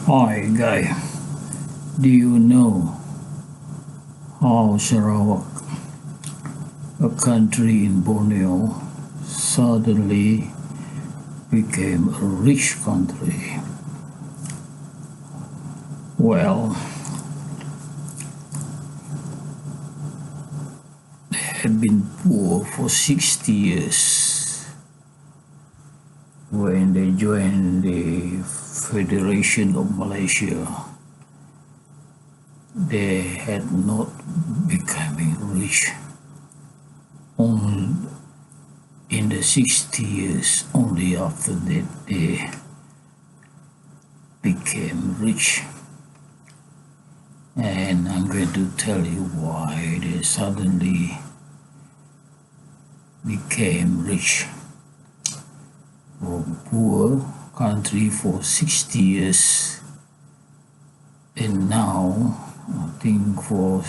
Hi guy, do you know how Sarawak, a country in Borneo, suddenly became a rich country? Well, they had been poor for 60 years when they joined the Federation of Malaysia. They had not becoming rich. Only in the 60 years, only after that they became rich. And I'm going to tell you why they suddenly became rich. From poor country for 60 years, and now I think for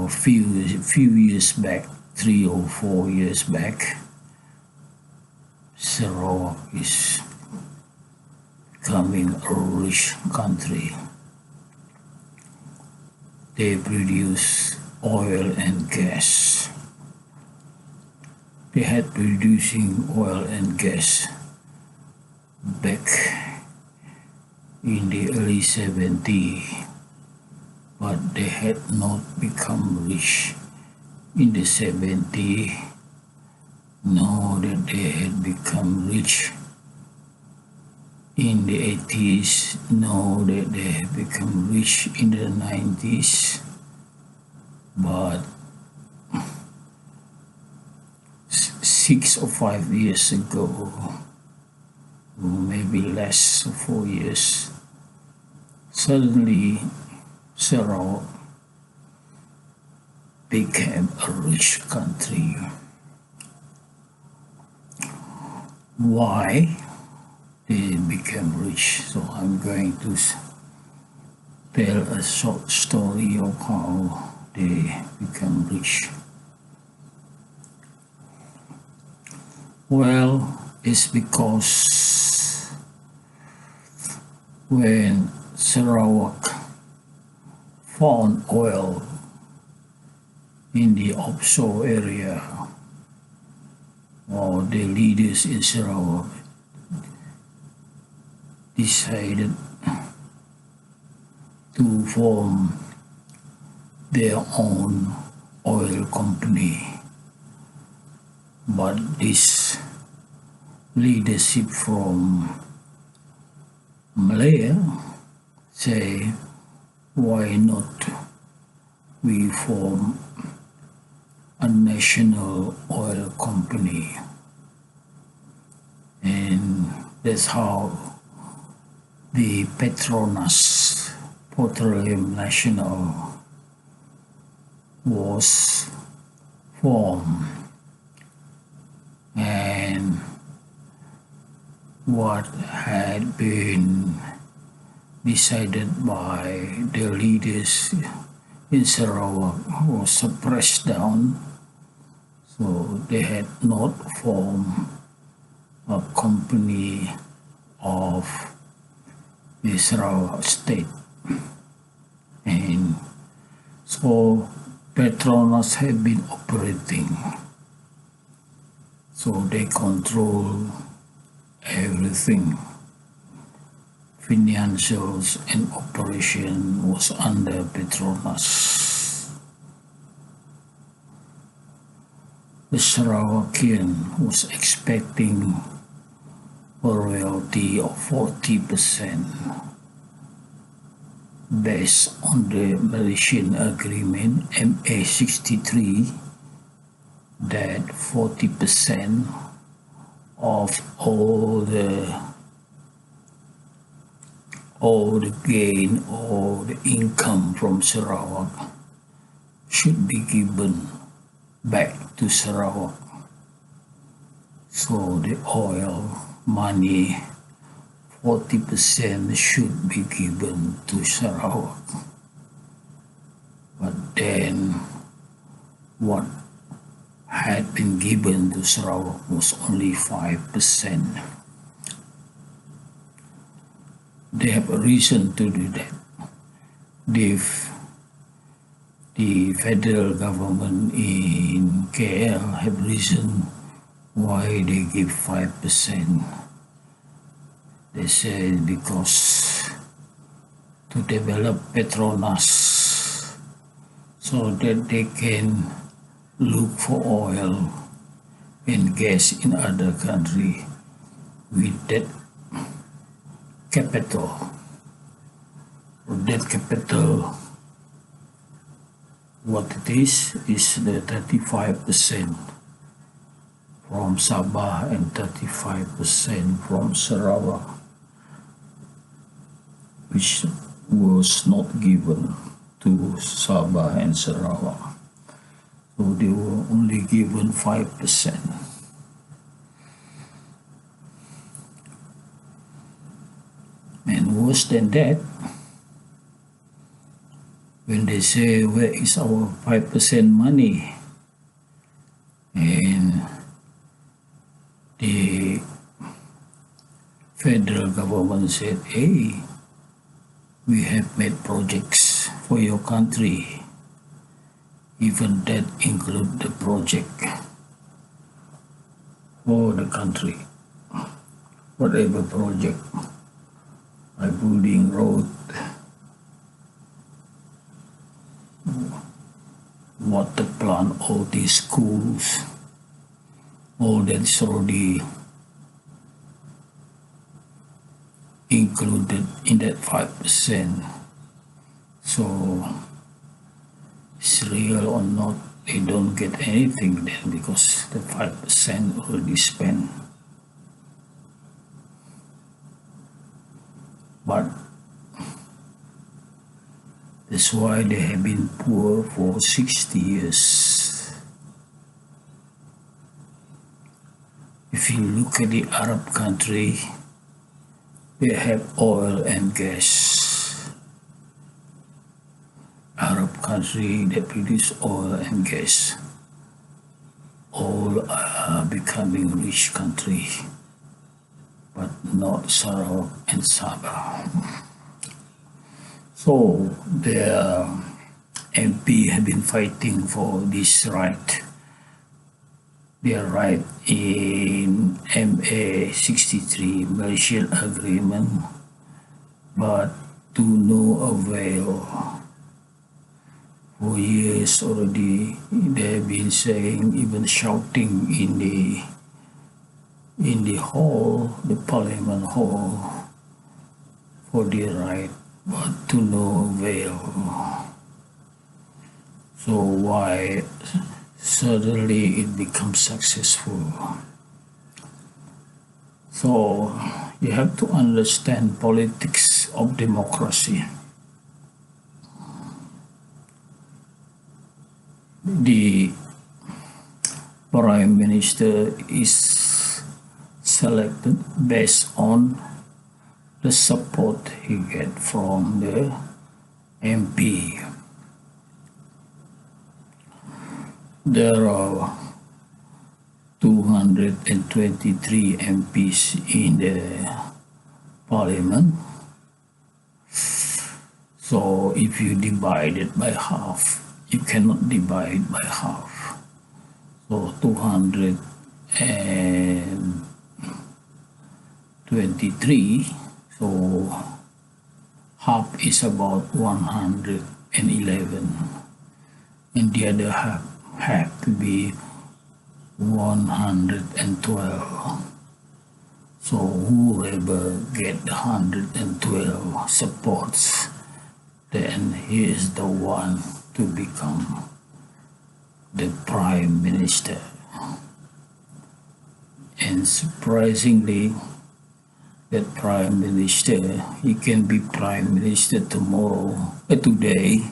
few years back, 3 or 4 years back, Sarawak is becoming a rich country. They produce oil and gas. They had producing oil and gas back in the early 70s, but they had not become rich in the 70s. Now that they had become rich in the 80s, now that they have become rich in the 90s, but 6 or 5 years ago, or maybe less, 4 years, suddenly Sarawak became a rich country. Why they became rich? So I'm going to tell a short story of how they become rich. Well, it's because when Sarawak found oil in the offshore area, or the leaders in Sarawak decided to form their own oil company. But this leadership from Malaya say, why not we form a national oil company? And that's how the Petronas, Petroleum National, was formed. And what had been decided by the leaders in Sarawak was suppressed down, so they had not formed a company of the Sarawak state. And so Petronas had been operating. So they control everything. Financials and operation was under Petronas. The Sarawakian was expecting a royalty of 40% based on the Malaysian agreement MA 63, that 40% of all the gain or the income from Sarawak should be given back to Sarawak. So the oil money, 40% should be given to Sarawak. But then what had been given to Sarawak was only 5%. they have a reason to do that. The federal government in KL have reason why they give 5%. They say because to develop Petronas so that they can look for oil and gas in other country with that capital. That capital, what it is the 35% from Sabah and 35% from Sarawak, which was not given to Sabah and Sarawak. So they were only given 5%. And worse than that, when they say, where is our 5% money? And the federal government said, hey, we have made projects for your country. Even that include the project for the country. Whatever project, like building road, water plant, all these schools, all that is already included in that 5%. So it's real or not, they don't get anything then because the 5% already spent. But that's why they have been poor for 60 years. If you look at the Arab country, they have oil and gas. Arab country that produce oil and gas, all are becoming rich country, but not Sarawak and Sabah. So their MP have been fighting for this right. Their right in MA 63 Malaysian agreement, but to no avail. For years already, they have been saying, even shouting in the hall, the Parliament Hall, for their right, but to no avail. So why suddenly it becomes successful? So you have to understand politics of democracy. The Prime Minister is selected based on the support he get from the MP. There are 223 MPs in the Parliament. So if you divide it by half, you cannot divide by half. So 223, so half is about 111, and the other half have to be 112. So whoever get the 112 supports, then he is the one to become the Prime Minister. And surprisingly, that Prime Minister, he can be Prime Minister today,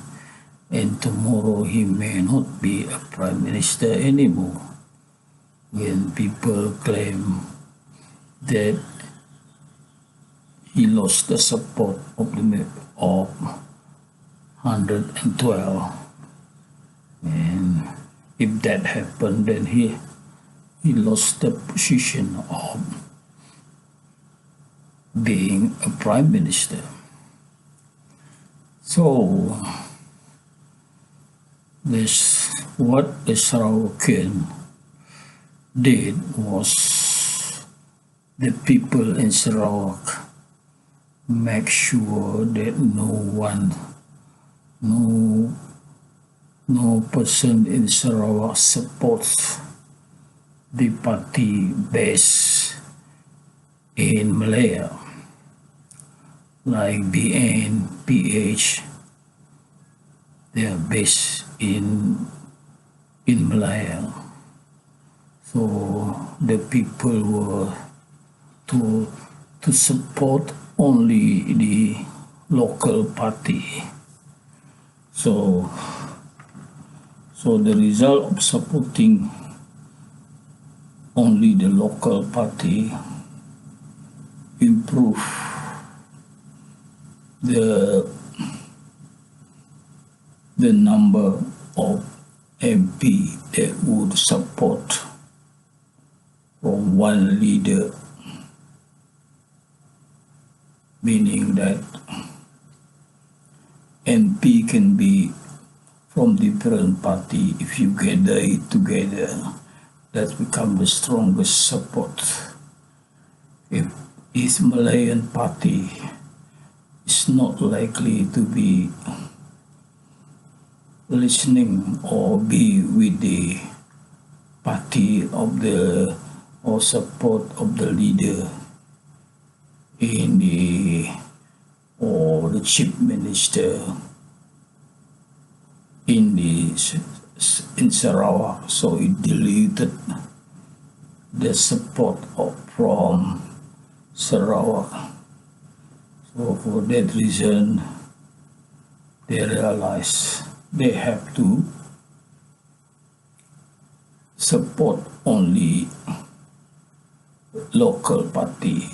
and tomorrow he may not be a Prime Minister anymore. When people claim that he lost the support of 112, and if that happened, then he lost the position of being a prime minister. So this what the Sarawakian did was the people in Sarawak make sure that no person in Sarawak supports the party based in Malaya, like BN, PH. They are based in Malaya. So the people were to support only the local party. So the result of supporting only the local party improve the number of MP that would support from one leader, meaning that MP can be from different party. If you gather it together, that become the strongest support. If this Malayan party is not likely to be listening or be with the party of the or support of the leader in the or the chief minister in Sarawak, so it deleted the support from Sarawak. So for that reason, they realize they have to support only local party.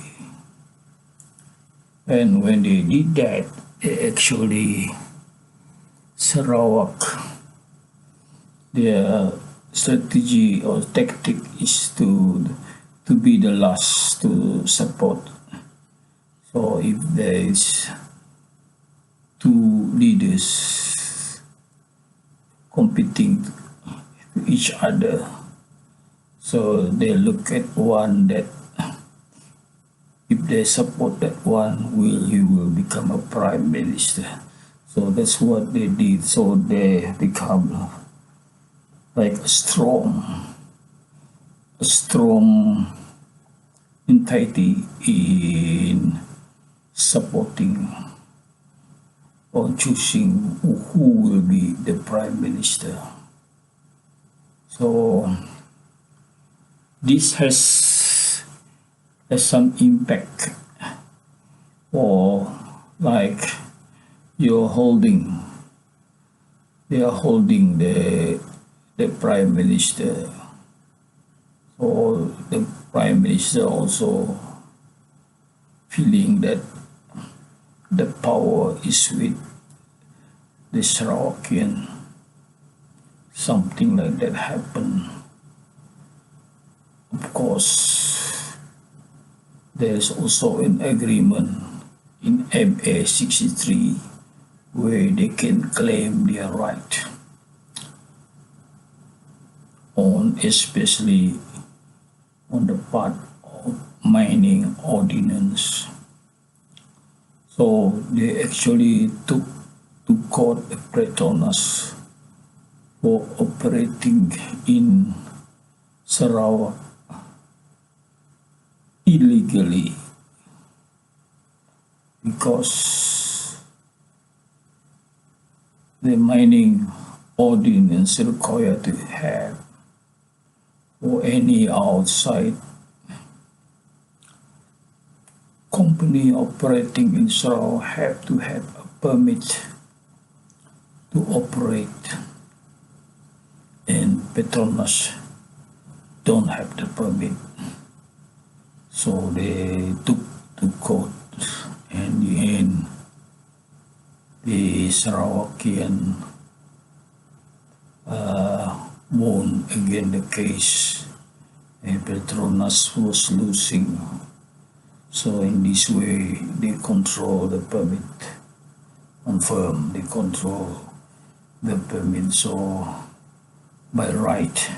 And when they did that, they actually Sarawak, their strategy or tactic is to be the last to support. So if there is two leaders competing to each other, so they look at one that if they support that one, he will become a prime minister. So that's what they did. So they become like a strong entity in supporting or choosing who will be the prime minister. So this has some impact, or like they are holding the prime minister. So the prime minister also feeling that the power is with the Sarawakian. Something like that happened. Of course, there is also an agreement in MA 63 where they can claim their right on, especially on the part of mining ordinance. So they actually took to court the Petronas for operating in Sarawak illegally, because the mining ordinance required to have, or any outside company operating in Sarawak have to have a permit to operate, and Petronas don't have the permit. So they took to court, and in the end, the Sarawakian won again the case, and Petronas was losing. So in this way, they control the permit on firm, they control the permit. So by right,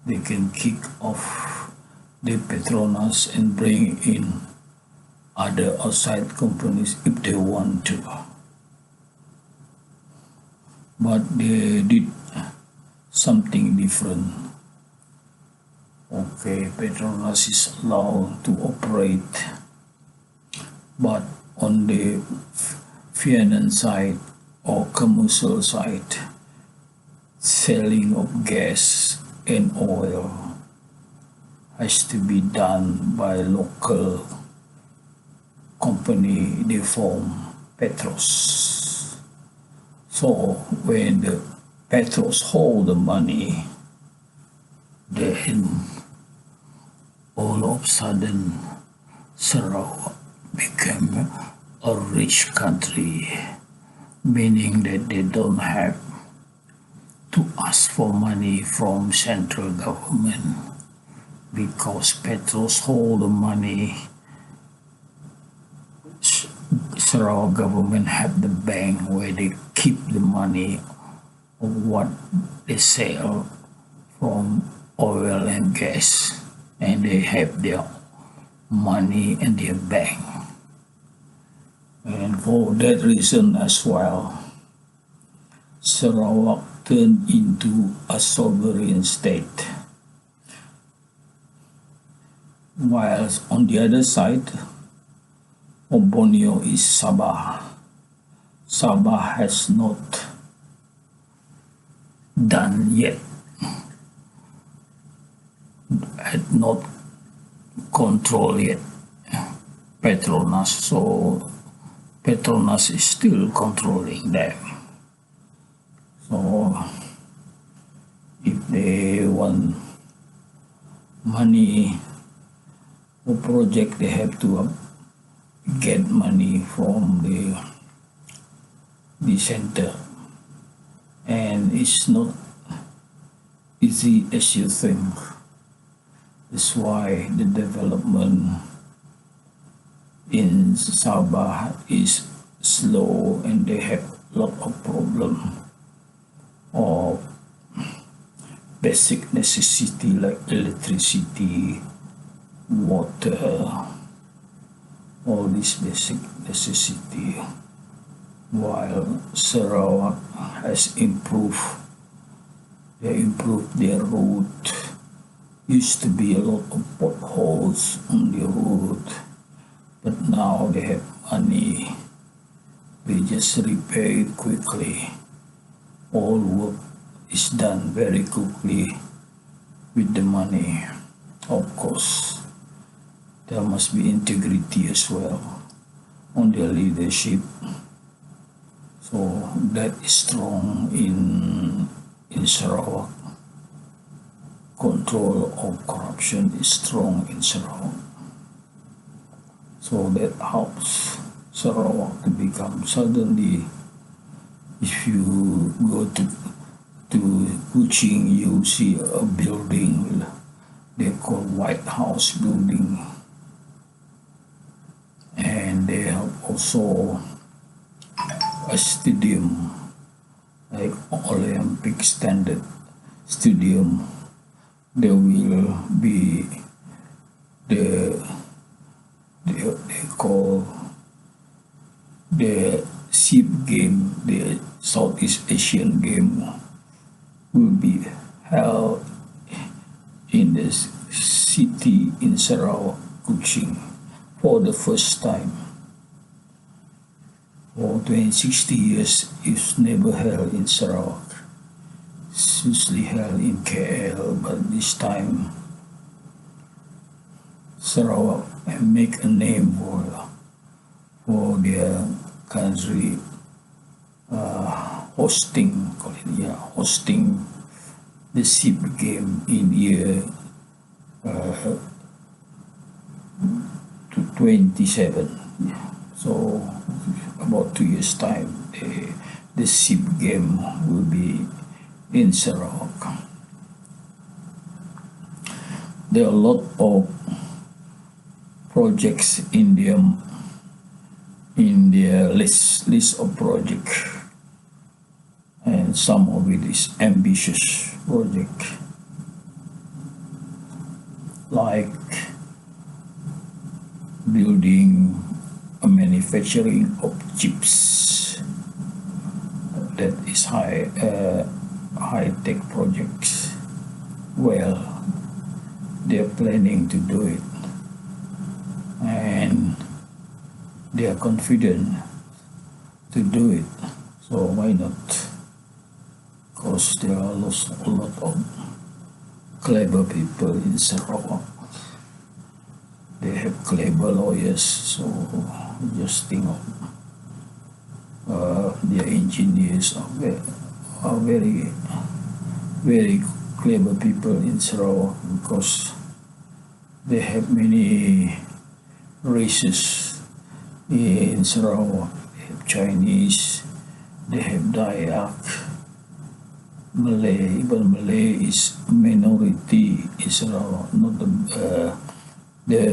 they can kick off the Petronas and bring in other outside companies if they want to. But they did something different. Okay, Petronas is allowed to operate, but on the finance side or commercial side, selling of gas and oil has to be done by local company. They form Petros. So when the Petros hold the money, then all of a sudden Sarawak became a rich country, meaning that they don't have to ask for money from central government because Petros hold the money. Sarawak government have the bank where they keep the money of what they sell from oil and gas, and they have their money in their bank. And for that reason as well, Sarawak turned into a sovereign state. Whilst on the other side of Borneo is Sabah. Sabah has not done yet, had not controlled yet Petronas, so Petronas is still controlling them. So if they want money for project, they have to get money from the center, and it's not easy as you think. That's why the development in Sabah is slow, and they have a lot of problem of basic necessity like electricity, water, all this basic necessity, while Sarawak has improved. They improved their route. Used to be a lot of potholes on the road, but now they have money. They just repair it quickly. All work is done very quickly with the money. Of course, there must be integrity as well on their leadership. So that is strong in Sarawak. Control of corruption is strong in Sarawak. So that helps Sarawak to become suddenly, if you go to Kuching, you see a building they call White House building, and they have also a stadium like Olympic standard stadium. There will be they call the SEAP game, the Southeast Asian game, will be held in the city in Sarawak, Kuching, for the first time. For 60 years, it's never held in Sarawak. It's usually held in KL, but this time Sarawak make a name for their country, hosting the SEAP game in year 27. So about 2 years time, the SEAP game will be in Sarawak. There are a lot of projects in their list of projects, and some of it is ambitious project, like building a manufacturing of chips. That is high-tech projects. Well, they're planning to do it, and they are confident to do it. So why not? Because there are a lot of clever people in Sarawak. They have clever lawyers, so just think of their engineers are very, very clever people in Sarawak, because they have many races in Sarawak. They have Chinese, they have Dayak, Malay. Even Malay is minority in Sarawak, not the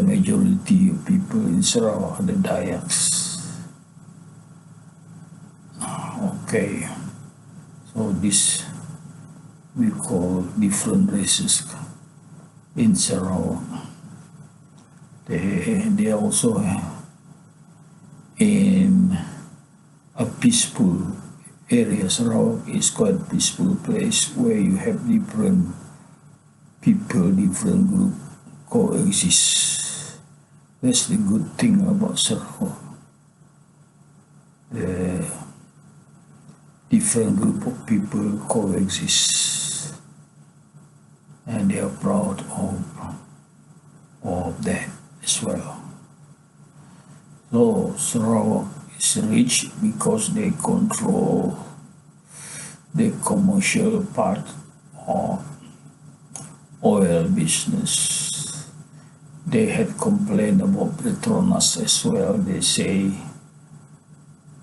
majority of people in Sarawak are the Dayaks. Okay, so this we call different races in Sarawak. They also in a peaceful area. Sarawak is quite a peaceful place where you have different people, different group coexist. That's the good thing about Sarawak. The different group of people coexist, and they are proud of that as well. So Sarawak is rich because they control the commercial part of oil business. They had complained about Petronas as well. They say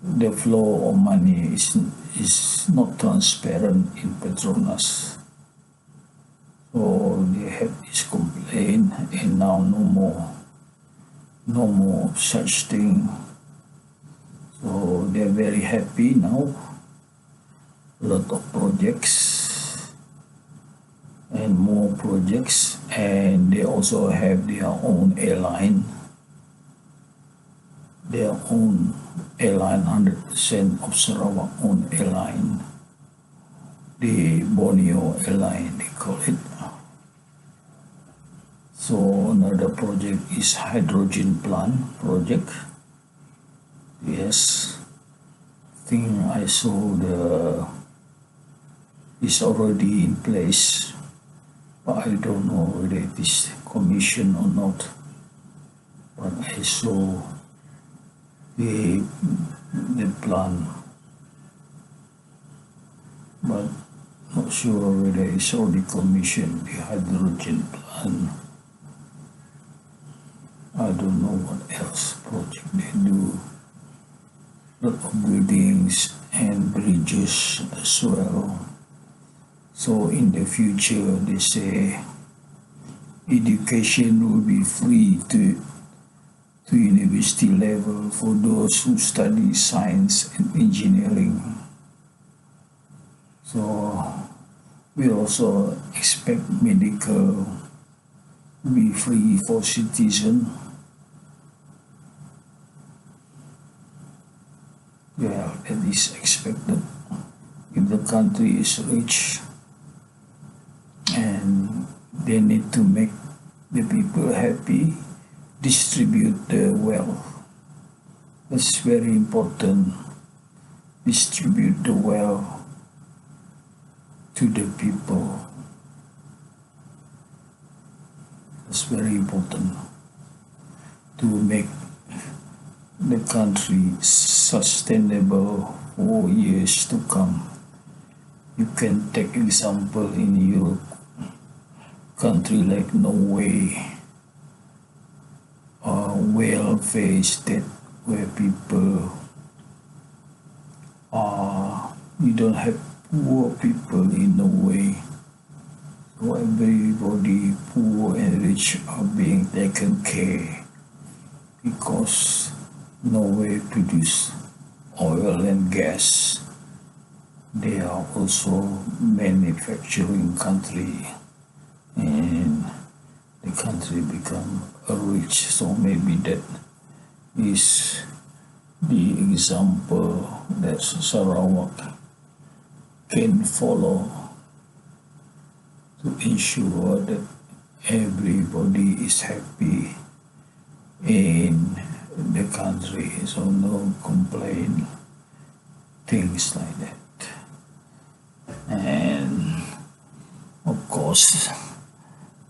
the flow of money is not transparent in Petronas. So they had this complaint, and now no more such thing. So they're very happy now. A lot of projects and more projects, and they also have their own airline. Their own airline, 100% of Sarawak own airline. The Borneo airline, they call it. So another project is hydrogen plant project. Yes, I think I saw it's already in place, but I don't know whether it is commissioned or not. But I saw the plan, but not sure whether it's already commissioned, the hydrogen plant. I don't know what else project they do. A lot of buildings and bridges as well. So in the future, they say education will be free to university level for those who study science and engineering. So we also expect medical to be free for citizens. Yeah, that is expected. If the country is rich and they need to make the people happy, distribute the wealth. That's very important. Distribute the wealth to the people. That's very important to make the country sustainable for years to come. You can take example in Europe, country like Norway, welfare state where people you don't have poor people in Norway. So everybody, poor and rich, are being taken care because Norway produce oil and gas. They are also manufacturing country, and the country become rich. So maybe that is the example that Sarawak can follow to ensure that everybody is happy in the country, so no complaint, things like that. And of course,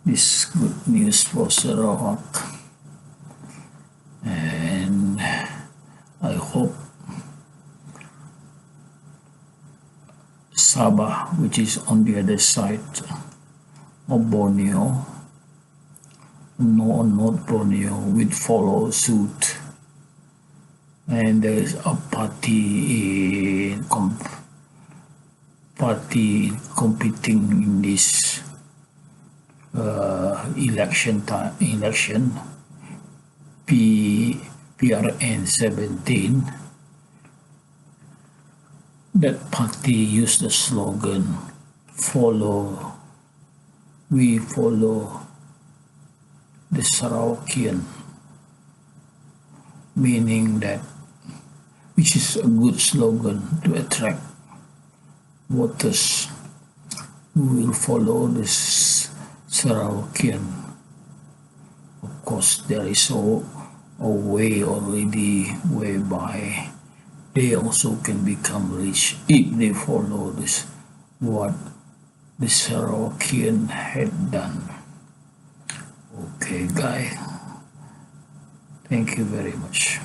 this good news for Sarawak, and I hope Sabah, which is on the other side of Borneo, North Borneo, will follow suit, and there is a party competing in this election PRN 17. That party used the slogan, we follow the Sarawakian, meaning that, which is a good slogan to attract voters who will follow this Sarawakian. Of course, there is a way already whereby they also can become rich if they follow this, what the Sarawakian had done. Okay, guys, thank you very much.